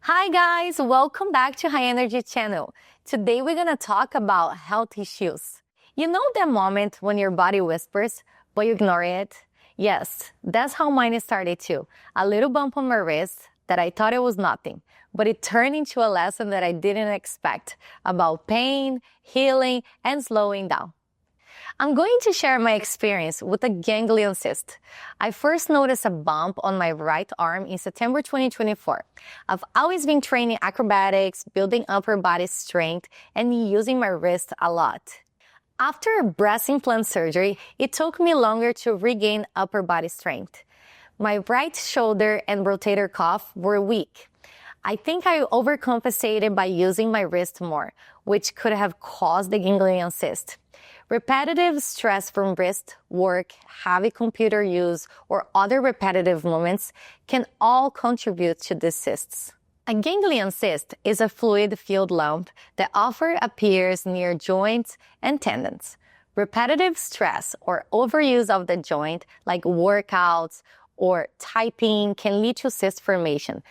Hi guys, welcome back to High Energy channel. Today we're gonna talk about health issues. You know that moment when your body whispers, but you ignore it? Yes, that's how mine started too. A little bump on my wrist that I thought it was nothing, but it turned into a lesson that I didn't expect about pain, healing, and slowing down. I'm going to share my experience with a ganglion cyst. I first noticed a bump on my right arm in September 2024. I've always been training acrobatics, building upper body strength, and using my wrist a lot. After a breast implant surgery, it took me longer to regain upper body strength. My right shoulder and rotator cuff were weak. I think I overcompensated by using my wrist more, which could have caused the ganglion cyst. Repetitive stress from wrist work, heavy computer use, or other repetitive movements can all contribute to these cysts. A ganglion cyst is a fluid-filled lump that often appears near joints and tendons. Repetitive stress or overuse of the joint, like workouts or typing, can lead to cyst formation,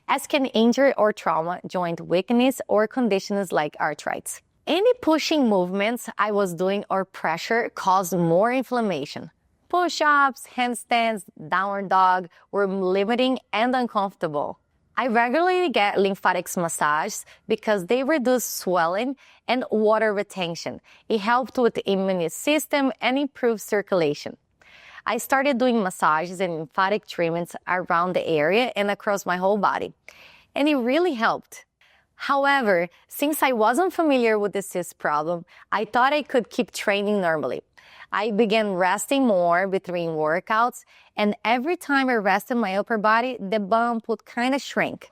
as can injury or trauma, joint weakness, or conditions like arthritis. Any pushing movements I was doing or pressure caused more inflammation. Push-ups, handstands, downward dog were limiting and uncomfortable. I regularly get lymphatic massages because they reduce swelling and water retention. It helped with the immune system and improved circulation. I started doing massages and lymphatic treatments around the area and across my whole body, and it really helped. However, since I wasn't familiar with the cyst problem, I thought I could keep training normally. I began resting more between workouts, and every time I rested my upper body, the bump would kind of shrink.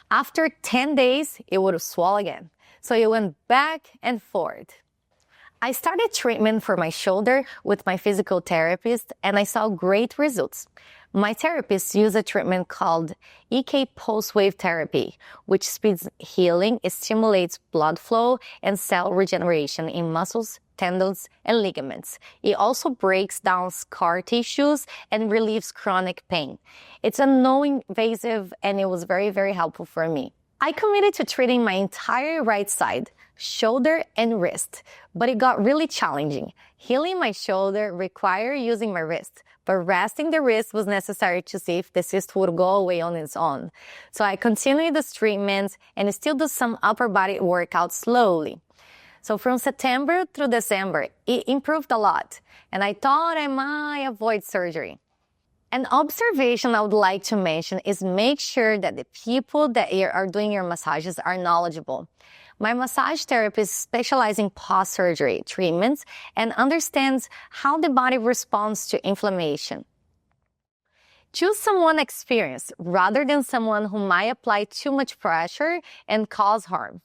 After 10 days, it would swell again. So it went back and forth. I started treatment for my shoulder with my physical therapist, and I saw great results. My therapist used a treatment called EK pulse wave therapy, which speeds healing, it stimulates blood flow and cell regeneration in muscles, tendons, and ligaments. It also breaks down scar tissues and relieves chronic pain. It's a non-invasive, and it was very, very helpful for me. I committed to treating my entire right side, shoulder, and wrist, but it got really challenging. Healing my shoulder required using my wrist, but resting the wrist was necessary to see if the cyst would go away on its own. So I continued this treatment and still do some upper body workouts slowly. So from September through December, it improved a lot, and I thought I might avoid surgery. An observation I would like to mention is make sure that the people that are doing your massages are knowledgeable. My massage therapist specializes in post-surgery treatments and understands how the body responds to inflammation. Choose someone experienced rather than someone who might apply too much pressure and cause harm.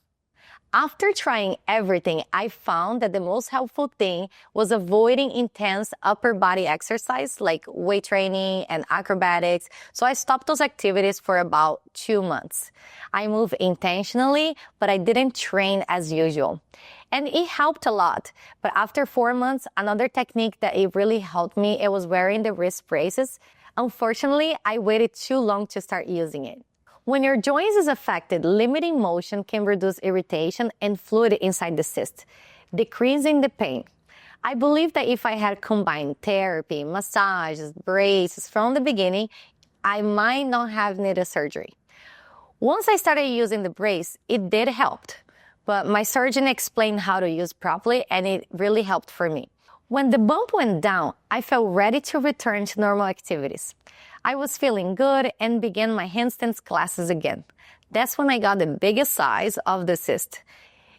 After trying everything, I found that the most helpful thing was avoiding intense upper body exercise like weight training and acrobatics, so I stopped those activities for about 2 months. I moved intentionally, but I didn't train as usual. And it helped a lot. But after 4 months, another technique that it really helped me, it was wearing the wrist braces. Unfortunately, I waited too long to start using it. When your joints is affected, limiting motion can reduce irritation and fluid inside the cyst, decreasing the pain. I believe that if I had combined therapy, massages, braces from the beginning, I might not have needed surgery. Once I started using the brace, it did help, but my surgeon explained how to use properly, and it really helped for me. When the bump went down, I felt ready to return to normal activities. I was feeling good and began my handstands classes again. That's when I got the biggest size of the cyst.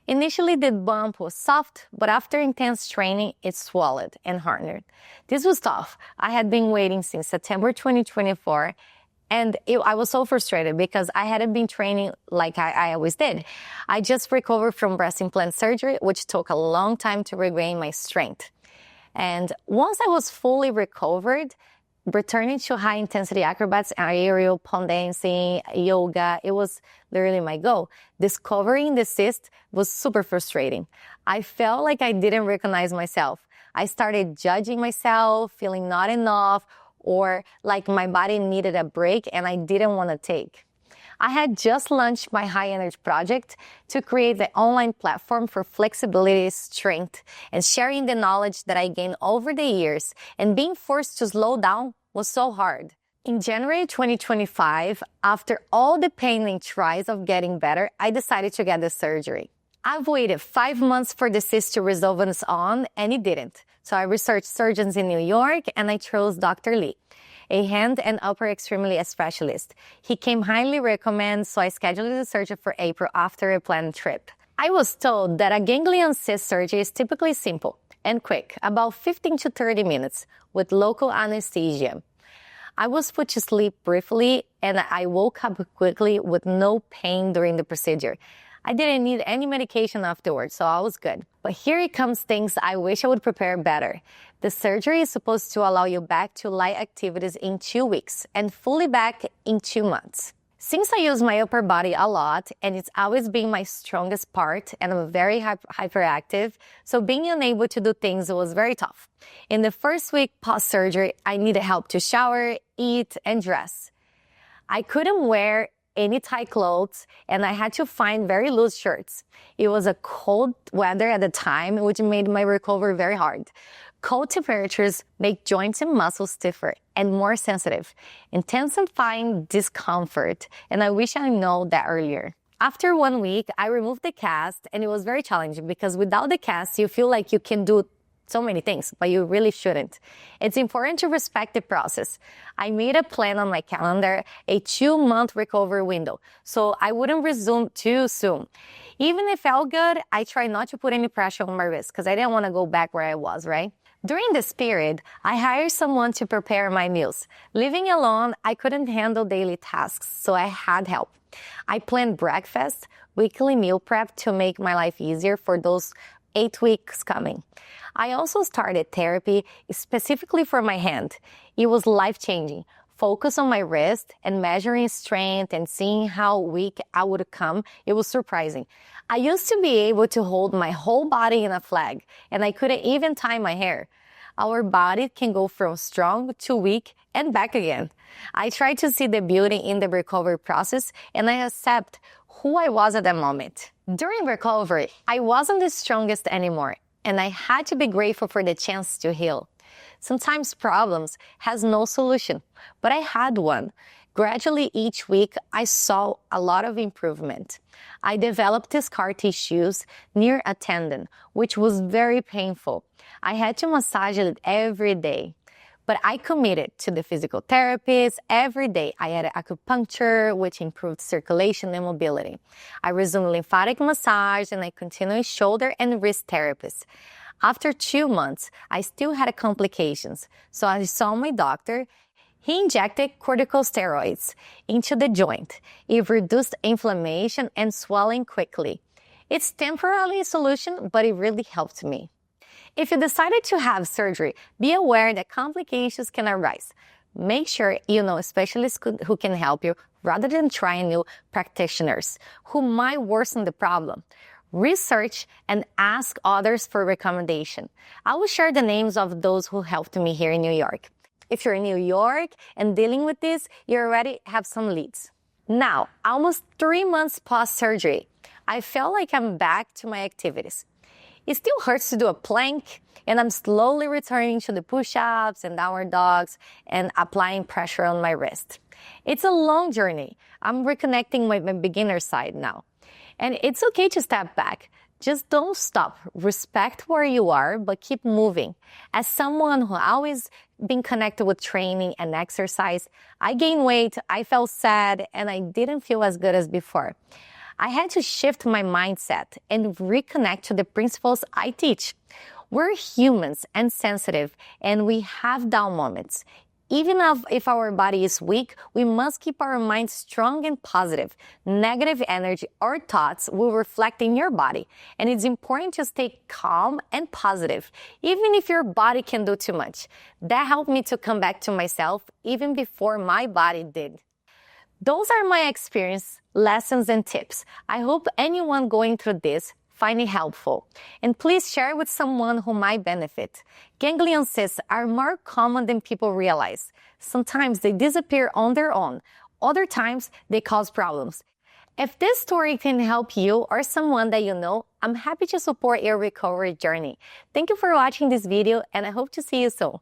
Initially, the bump was soft, but after intense training, it swelled and hardened. This was tough. I had been waiting since September 2024, and I was so frustrated because I hadn't been training like I always did. I just recovered from breast implant surgery, which took a long time to regain my strength. And once I was fully recovered, returning to high-intensity acrobats, aerial, pole dancing, yoga, it was literally my goal. Discovering the cyst was super frustrating. I felt like I didn't recognize myself. I started judging myself, feeling not enough, or like my body needed a break and I didn't want to take. I had just launched my high energy project to create the online platform for flexibility, strength, and sharing the knowledge that I gained over the years, and being forced to slow down was so hard. In January 2025, after all the pain and tries of getting better, I decided to get the surgery. I've waited 5 months for the cyst to resolve on its own, and it didn't. So I researched surgeons in New York, and I chose Dr. Lee, a hand and upper extremity specialist. He came highly recommended, so I scheduled the surgery for April after a planned trip. I was told that a ganglion cyst surgery is typically simple and quick, about 15 to 30 minutes, with local anesthesia. I was put to sleep briefly, and I woke up quickly with no pain during the procedure. I didn't need any medication afterwards, so I was good. But here it comes things I wish I would prepare better. The surgery is supposed to allow you back to light activities in 2 weeks and fully back in 2 months. Since I use my upper body a lot, and it's always been my strongest part, and I'm very hyperactive, so being unable to do things was very tough. In the first week post-surgery, I needed help to shower, eat, and dress. I couldn't wear any tight clothes, and I had to find very loose shirts. It was a cold weather at the time, which made my recovery very hard. Cold temperatures make joints and muscles stiffer and more sensitive, intensifying discomfort, and I wish I known that earlier. After 1 week, I removed the cast, and it was very challenging because without the cast, you feel like you can do so many things, but you really shouldn't. It's important to respect the process. I made a plan on my calendar, a 2-month recovery window, so I wouldn't resume too soon. Even if it felt good, I tried not to put any pressure on my wrist because I didn't want to go back where I was, right? During this period, I hired someone to prepare my meals. Living alone, I couldn't handle daily tasks, so I had help. I planned breakfast, weekly meal prep to make my life easier for those 8 weeks coming. I also started therapy specifically for my hand. It was life-changing. Focus on my wrist and measuring strength and seeing how weak I would come, it was surprising. I used to be able to hold my whole body in a flag, and I couldn't even tie my hair. Our body can go from strong to weak and back again. I try to see the beauty in the recovery process, and I accept who I was at that moment. During recovery, I wasn't the strongest anymore, and I had to be grateful for the chance to heal. Sometimes problems has no solution, but I had one. Gradually, each week, I saw a lot of improvement. I developed scar tissues near a tendon, which was very painful. I had to massage it every day. But I committed to the physical therapist every day. I had acupuncture, which improved circulation and mobility. I resumed lymphatic massage, and I continued shoulder and wrist therapies. After 2 months, I still had complications, so I saw my doctor. He injected corticosteroids into the joint. It reduced inflammation and swelling quickly. It's temporarily a solution, but it really helped me. If you decided to have surgery, be aware that complications can arise. Make sure you know a specialist who can help you rather than trying new practitioners who might worsen the problem. Research and ask others for recommendation. I will share the names of those who helped me here in New York. If you're in New York and dealing with this, you already have some leads. Now, almost 3 months post-surgery, I feel like I'm back to my activities. It still hurts to do a plank, and I'm slowly returning to the push-ups and downward dogs and applying pressure on my wrist. It's a long journey. I'm reconnecting with my beginner side now. And it's okay to step back. Just don't stop. Respect where you are, but keep moving. As someone who always been connected with training and exercise, I gained weight, I felt sad, and I didn't feel as good as before. I had to shift my mindset and reconnect to the principles I teach. We're humans and sensitive, and we have down moments. Even if our body is weak, we must keep our minds strong and positive. Negative energy or thoughts will reflect in your body, and it's important to stay calm and positive, even if your body can do too much. That helped me to come back to myself even before my body did. Those are my experience, lessons, and tips. I hope anyone going through this find it helpful. And please share it with someone who might benefit. Ganglion cysts are more common than people realize. Sometimes they disappear on their own, Other times, they cause problems. If this story can help you or someone that you know, I'm happy to support your recovery journey. Thank you for watching this video, and I hope to see you soon.